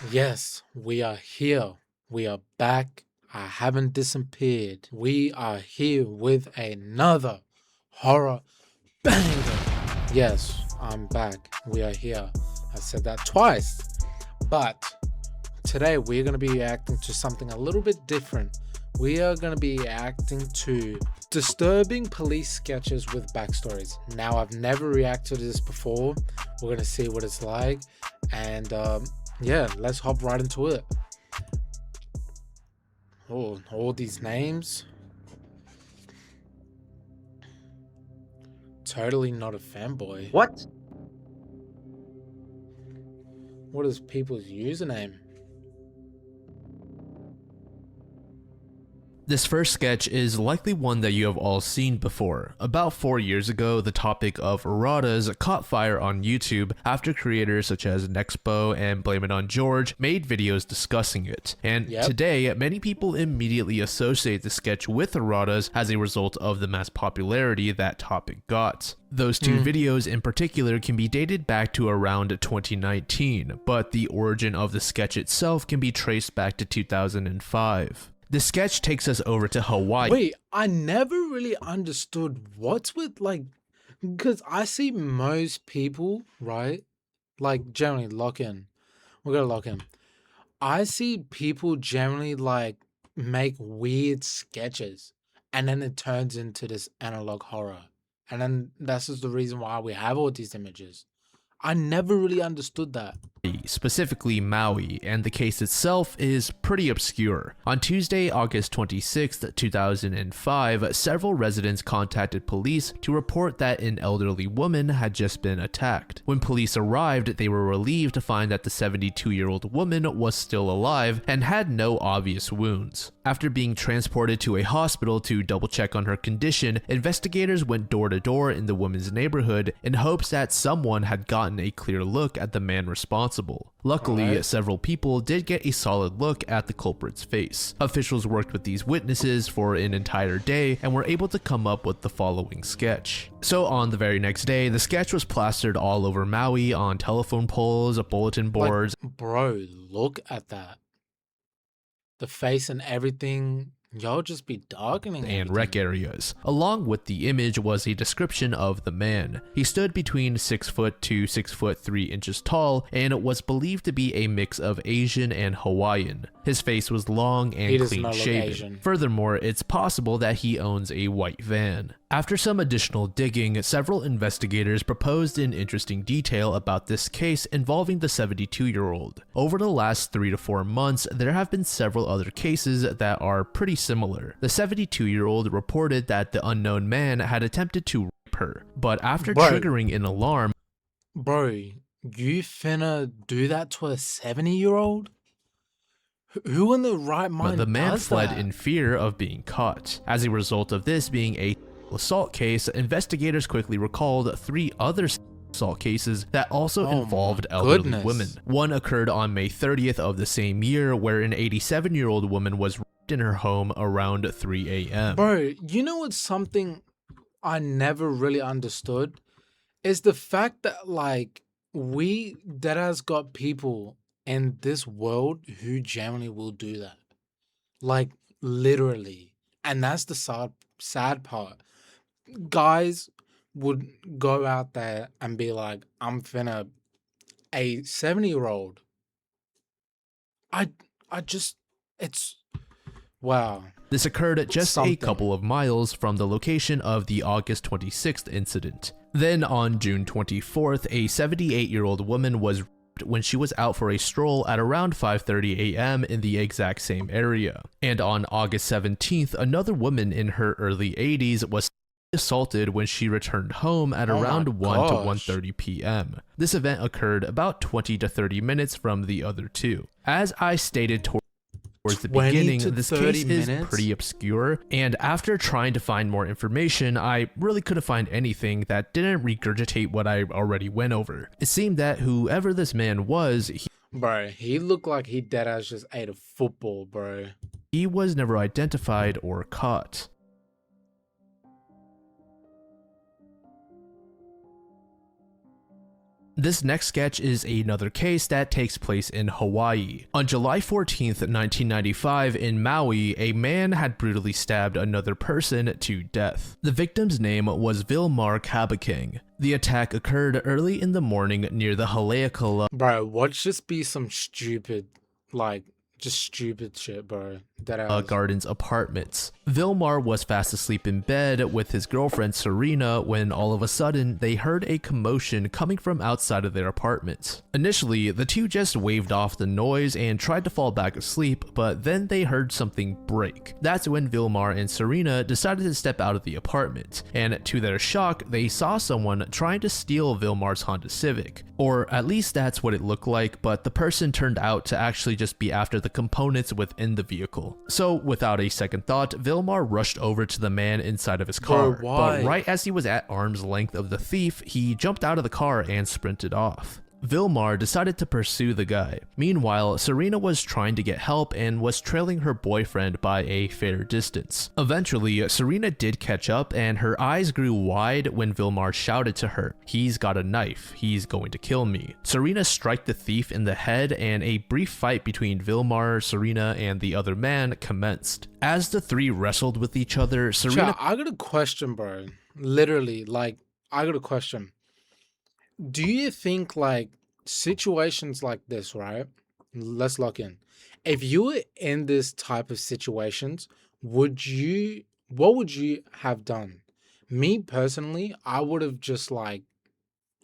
Yes, we are here. We are back. I haven't disappeared. We are here with another horror banger. Yes, I'm back. We are here. I said that twice. But today we're going to be reacting to something a little bit different. We are going to be reacting to disturbing police sketches with backstories. Now, I've never reacted to this before. We're going to see what it's like. And yeah, let's hop right into it. Oh, all these names. Totally not a fanboy. What? What is people's username? This first sketch is likely one that you have all seen before. About 4 years ago, the topic of erratas caught fire on YouTube after creators such as Nexpo and Blame It On George made videos discussing it. And today, many people immediately associate the sketch with erratas as a result of the mass popularity that topic got. Those two videos in particular can be dated back to around 2019, but the origin of the sketch itself can be traced back to 2005. The sketch takes us over to Hawaii. Wait, I never really understood what's with because I see most people, right? Like generally lock in. We're gonna lock in. I see people generally make weird sketches and then it turns into this analog horror. And then that's just the reason why we have all these images. I never really understood that. Specifically Maui, and the case itself is pretty obscure. On Tuesday, August 26, 2005, several residents contacted police to report that an elderly woman had just been attacked. When police arrived, they were relieved to find that the 72-year-old woman was still alive and had no obvious wounds. After being transported to a hospital to double check on her condition, investigators went door to door in the woman's neighborhood in hopes that someone had gotten a clear look at the man responsible. Luckily, several people did get a solid look at the culprit's face. Officials worked with these witnesses for an entire day and were able to come up with the following sketch. So on the very next day, the sketch was plastered all over Maui on telephone poles, bulletin boards. Bro, look at that. The face and everything. Y'all just be darkening and rec areas. Along with the image was a description of the man. He stood between 6 foot to 6 foot 3 inches tall and was believed to be a mix of Asian and Hawaiian. His face was long and clean shaven. Furthermore, it's possible that he owns a white van. After some additional digging, several investigators proposed an interesting detail about this case involving the 72-year-old. Over the last 3 to 4 months, there have been several other cases that are pretty similar. The 72-year-old reported that the unknown man had attempted to rape her, but after triggering an alarm... Bro, you finna do that to a 70-year-old? Who in the right mind the man does fled that? in fear of being caught. As a result of this being a assault case, investigators quickly recalled 3 other assault cases that also involved elderly women. One occurred on May 30th of the same year, where an 87-year-old woman was raped in her home around 3 a.m. Bro, you know what's something I never really understood? Is the fact that that has got people in this world who generally will do that. Like literally. And that's the sad part. Guys would go out there and be like, I'm finna a 70-year-old. It's wow. This occurred at just a couple of miles from the location of the August 26th incident. Then on June 24th, a 78-year-old woman was raped when she was out for a stroll at around 5:30 a.m. in the exact same area. And on August 17th, another woman in her early 80s was assaulted when she returned home at around 1 to 1:30 p.m. This event occurred about 20 to 30 minutes from the other two. As I stated towards the beginning, this case is pretty obscure, and after trying to find more information, I really couldn't find anything that didn't regurgitate what I already went over. It seemed that whoever this man was, he looked like he deadass just ate a football, bro. He was never identified or caught. This next sketch is another case that takes place in Hawaii. On July 14th, 1995, in Maui, a man had brutally stabbed another person to death. The victim's name was Vilar Kabaking. The attack occurred early in the morning near the Haleakala Bro, watch this be some stupid, just stupid shit, bro. Gardens apartments. Vilar was fast asleep in bed with his girlfriend Serena when all of a sudden they heard a commotion coming from outside of their apartment. Initially, the two just waved off the noise and tried to fall back asleep, but then they heard something break. That's when Vilar and Serena decided to step out of the apartment, and to their shock, they saw someone trying to steal Vilar's Honda Civic. Or at least that's what it looked like, but the person turned out to actually just be after the components within the vehicle. So without a second thought, Vilar rushed over to the man inside of his car, Bro, why? but right as he was at arm's length of the thief, he jumped out of the car and sprinted off. Vilar decided to pursue the guy. Meanwhile, Serena was trying to get help and was trailing her boyfriend by a fair distance. Eventually, Serena did catch up and her eyes grew wide when Vilar shouted to her, "He's got a knife, he's going to kill me." Serena struck the thief in the head and a brief fight between Vilar, Serena, and the other man commenced. As the three wrestled with each other, Serena... I got a question, bro. Literally, I got a question. Do you think situations like this, right? Let's lock in. If you were in this type of situations, what would you have done? Me personally, I would have just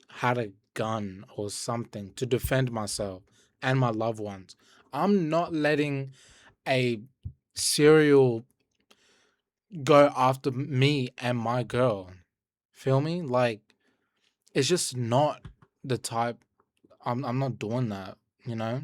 had a gun or something to defend myself and my loved ones. I'm not letting a serial go after me and my girl. Feel me? It's just not the type. I'm not doing that, you know?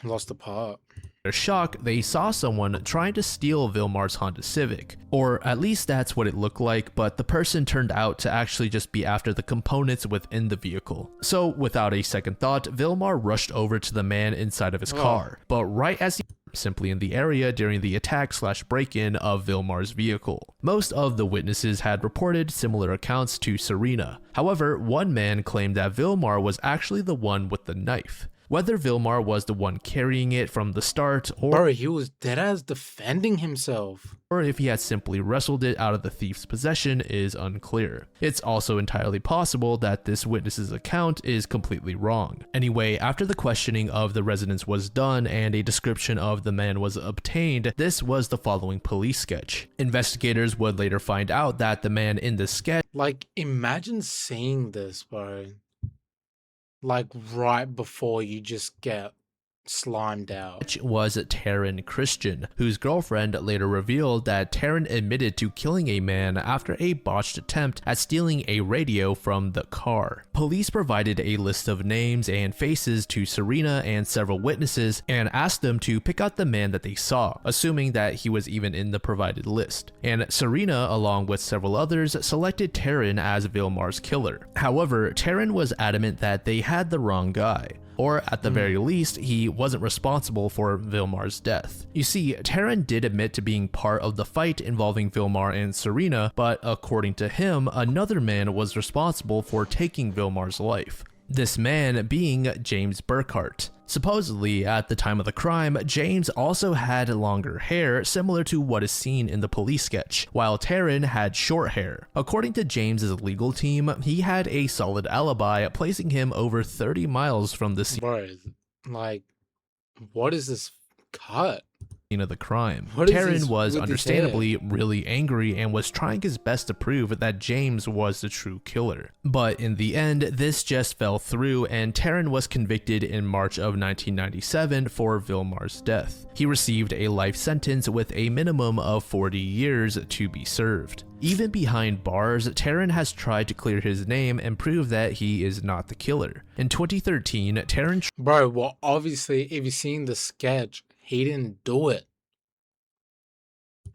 Lost the part. their shock, they saw someone trying to steal Vilar's Honda Civic. Or at least that's what it looked like, but the person turned out to actually just be after the components within the vehicle. So without a second thought, Vilar rushed over to the man inside of his car. But right as he simply in the area during the attack/break-in of Vilar's vehicle. Most of the witnesses had reported similar accounts to Serena. However, one man claimed that Vilar was actually the one with the knife. Whether Vilar was the one carrying it from the start, or he was deadass defending himself, or if he had simply wrestled it out of the thief's possession is unclear. It's also entirely possible that this witness's account is completely wrong. Anyway, after the questioning of the residents was done and a description of the man was obtained, this was the following police sketch. Investigators would later find out that the man in the sketch, imagine seeing this, bro. Right before you just get slimed out, was Taryn Christian, whose girlfriend later revealed that Taryn admitted to killing a man after a botched attempt at stealing a radio from the car. Police provided a list of names and faces to Serena and several witnesses and asked them to pick out the man that they saw, assuming that he was even in the provided list. And Serena, along with several others, selected Taryn as Vilar's killer. However, Taryn was adamant that they had the wrong guy. Or at the very least, he wasn't responsible for Vilar's death. You see, Taryn did admit to being part of the fight involving Vilar and Serena, but according to him, another man was responsible for taking Vilar's life. This man being James Burkhart. Supposedly, at the time of the crime, James also had longer hair similar to what is seen in the police sketch, while Taryn had short hair. According to James's legal team, he had a solid alibi, placing him over 30 miles from the scene what is this cut? of the crime. What is Taryn this was with his understandably really angry and was trying his best to prove that James was the true killer. But in the end, this just fell through and Taryn was convicted in March of 1997 for Vilar's death. He received a life sentence with a minimum of 40 years to be served. Even behind bars, Taryn has tried to clear his name and prove that he is not the killer. In 2013, Taryn... Bro, well, obviously, if you've seen the sketch, he didn't do it.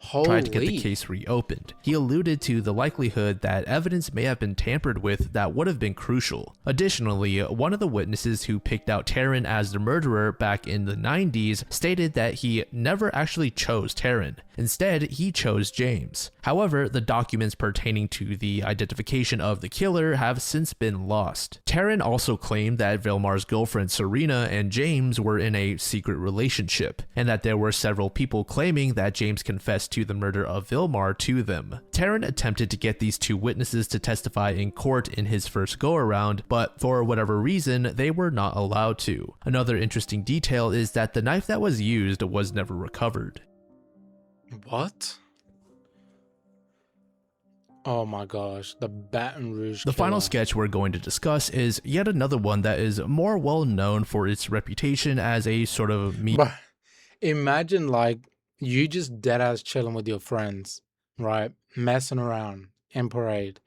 tried to get the Holy. case reopened. He alluded to the likelihood that evidence may have been tampered with that would have been crucial. Additionally, one of the witnesses who picked out Taryn as the murderer back in the 90s stated that he never actually chose Taryn. Instead, he chose James. However, the documents pertaining to the identification of the killer have since been lost. Taryn also claimed that Vilmar's girlfriend Serena and James were in a secret relationship, and that there were several people claiming that James confessed to the murder of Vilmar to them. Taryn attempted to get these two witnesses to testify in court in his first go-around, but for whatever reason, they were not allowed to. Another interesting detail is that the knife that was used was never recovered. What? Oh my gosh, the Baton Rouge The killer. final sketch we're going to discuss is yet another one that is more well known for its reputation as a sort of Bruh, imagine like you just dead ass chilling with your friends, right? Messing around in parade,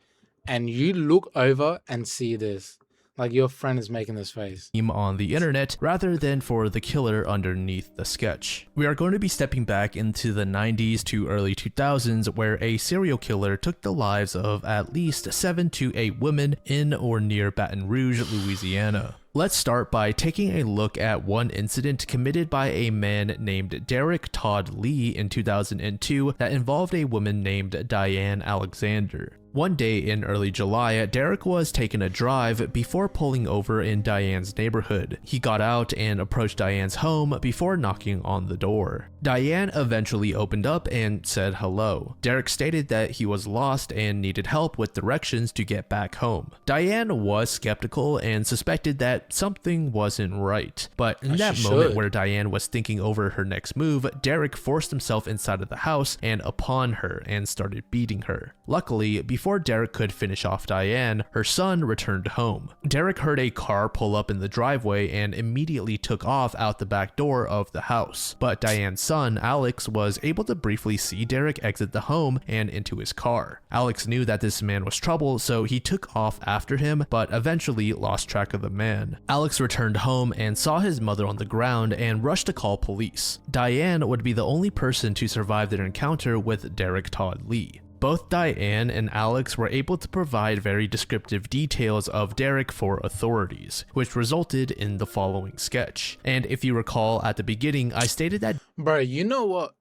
and you look over and see this. Like your friend is making this face. meme on the internet rather than for the killer underneath the sketch. We are going to be stepping back into the 90s to early 2000s where a serial killer took the lives of at least 7 to 8 women in or near Baton Rouge, Louisiana. Let's start by taking a look at one incident committed by a man named Derek Todd Lee in 2002 that involved a woman named Diane Alexander. One day in early July, Derek was taking a drive before pulling over in Diane's neighborhood. He got out and approached Diane's home before knocking on the door. Diane eventually opened up and said hello. Derek stated that he was lost and needed help with directions to get back home. Diane was skeptical and suspected that something wasn't right. But in that moment where Diane was thinking over her next move, Derek forced himself inside of the house and upon her and started beating her. Luckily, before Derek could finish off Diane, her son returned home. Derek heard a car pull up in the driveway and immediately took off out the back door of the house. But Diane's son, Alex, was able to briefly see Derek exit the home and into his car. Alex knew that this man was trouble, so he took off after him, but eventually lost track of the man. Alex returned home and saw his mother on the ground and rushed to call police. Diane would be the only person to survive their encounter with Derek Todd Lee. Both Diane and Alex were able to provide very descriptive details of Derek for authorities, which resulted in the following sketch. And if you recall at the beginning, I stated that Bro, you know what?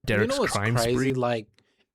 Derek's crime crazy? spree. Like,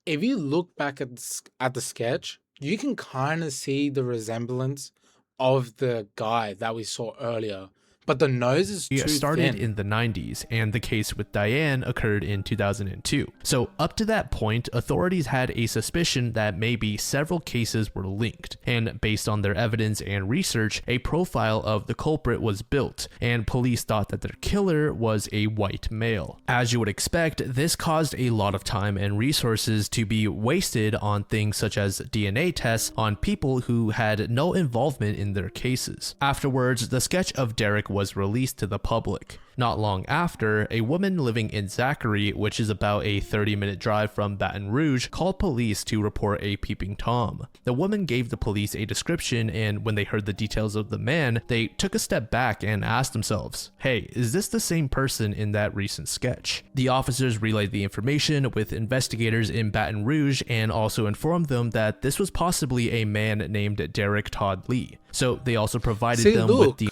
if you look back at the sketch, you can kind of see the resemblance of the guy that we saw earlier. But the nose is too started thin. in the 90s, and the case with Diane occurred in 2002. So up to that point, authorities had a suspicion that maybe several cases were linked, and based on their evidence and research, a profile of the culprit was built, and police thought that their killer was a white male. As you would expect, this caused a lot of time and resources to be wasted on things such as DNA tests on people who had no involvement in their cases. Afterwards, the sketch of Derek was released to the public. Not long after, a woman living in Zachary, which is about a 30-minute drive from Baton Rouge, called police to report a peeping Tom. The woman gave the police a description, and when they heard the details of the man, they took a step back and asked themselves, hey, is this the same person in that recent sketch? The officers relayed the information with investigators in Baton Rouge and also informed them that this was possibly a man named Derek Todd Lee. So they also provided them with the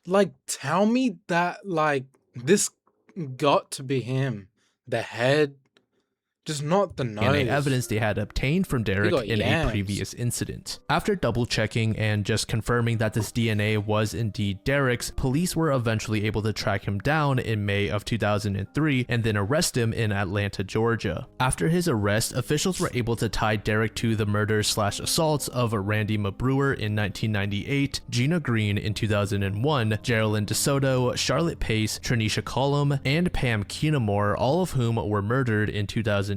Like, tell me that, like, this got to be him. The head, just not the nose. DNA evidence they had obtained from Derek in a previous incident. After double checking and just confirming that this DNA was indeed Derek's, police were eventually able to track him down in May of 2003 and then arrest him in Atlanta, Georgia. After his arrest, officials were able to tie Derek to the murder/assaults of Randy Mabrewer in 1998, Gina Green in 2001, Geraldine DeSoto, Charlotte Pace, Trinisha Cullum, and Pam Keenamore, all of whom were murdered in 2002.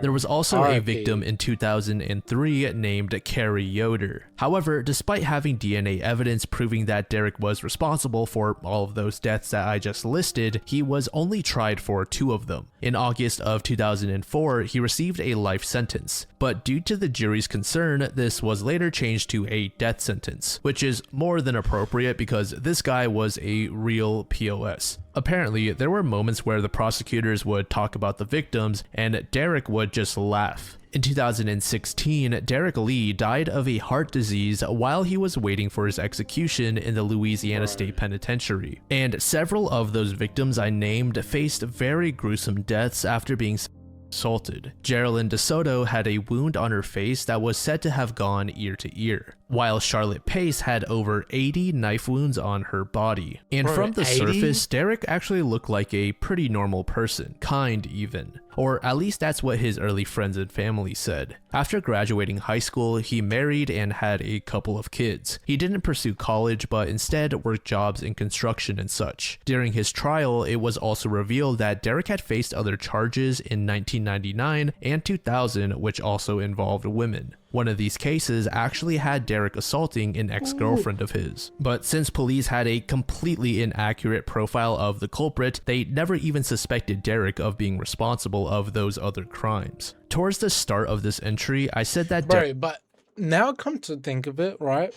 There was also a victim in 2003 named Carrie Yoder. However, despite having DNA evidence proving that Derek was responsible for all of those deaths that I just listed, he was only tried for 2 of them. In August of 2004, he received a life sentence, but due to the jury's concern, this was later changed to a death sentence, which is more than appropriate because this guy was a real POS. Apparently, there were moments where the prosecutors would talk about the victims, and and Derek would just laugh. In 2016, Derek Lee died of a heart disease while he was waiting for his execution in the Louisiana State Penitentiary. And several of those victims I named faced very gruesome deaths after being assaulted. Geraldine DeSoto had a wound on her face that was said to have gone ear to ear, while Charlotte Pace had over 80 knife wounds on her body. And from the 80? surface, Derek actually looked like a pretty normal person, kind even. Or at least that's what his early friends and family said. After graduating high school, he married and had a couple of kids. He didn't pursue college, but instead worked jobs in construction and such. During his trial, it was also revealed that Derek had faced other charges in 1999 and 2000, which also involved women. One of these cases actually had Derek assaulting an ex-girlfriend of his. But since police had a completely inaccurate profile of the culprit, they never even suspected Derek of being responsible of those other crimes. Towards the start of this entry, I said that but now come to think of it, right?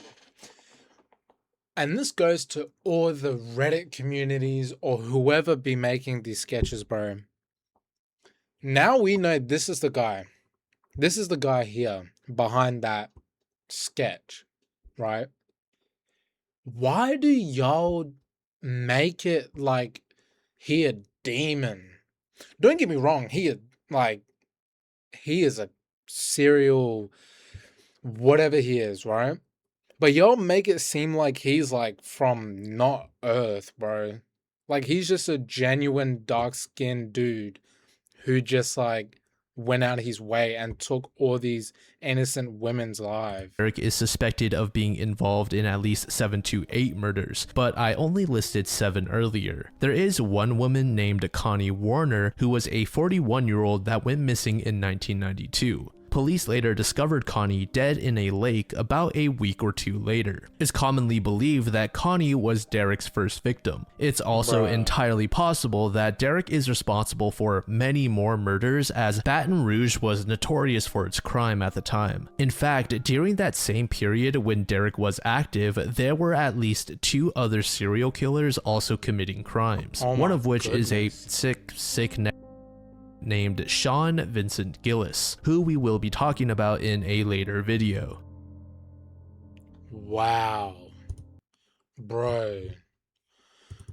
And this goes to all the Reddit communities or whoever be making these sketches, bro. Now we know this is the guy. This is the guy here behind that sketch, right? Why do y'all make it like he a demon? Don't get me wrong, he is a serial whatever he is, right? But y'all make it seem like he's like from not Earth, bro. Like he's just a genuine dark-skinned dude who just like went out of his way and took all these innocent women's lives. Derek is suspected of being involved in at least 7 to 8 murders, but I only listed 7 earlier. There is one woman named Connie Warner who was a 41-year-old that went missing in 1992. Police later discovered Connie dead in a lake about a week or 2 later. It's commonly believed that Connie was Derek's first victim. It's also entirely possible that Derek is responsible for many more murders, as Baton Rouge was notorious for its crime at the time. In fact, during that same period when Derek was active, there were at least 2 other serial killers also committing crimes, one of which is a sick named Sean Vincent Gillis, who we will be talking about in a later video. Wow. Bro.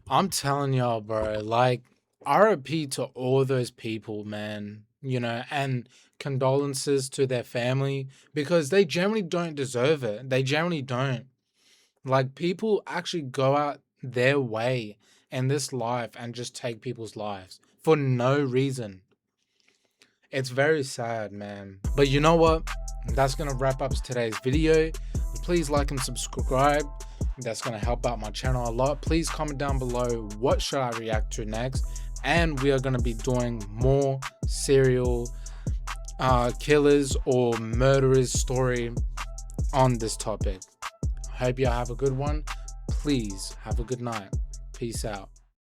I'm telling y'all, bro, like, RIP to all those people, man, you know, and condolences to their family, because they generally don't deserve it. They generally don't. Like, people actually go out their way in this life and just take people's lives for no reason. It's very sad, man. But you know what? That's going to wrap up today's video. Please like and subscribe. That's going to help out my channel a lot. Please comment down below what should I react to next. And we are going to be doing more serial killers or murderers story on this topic. Hope y'all have a good one. Please have a good night. Peace out.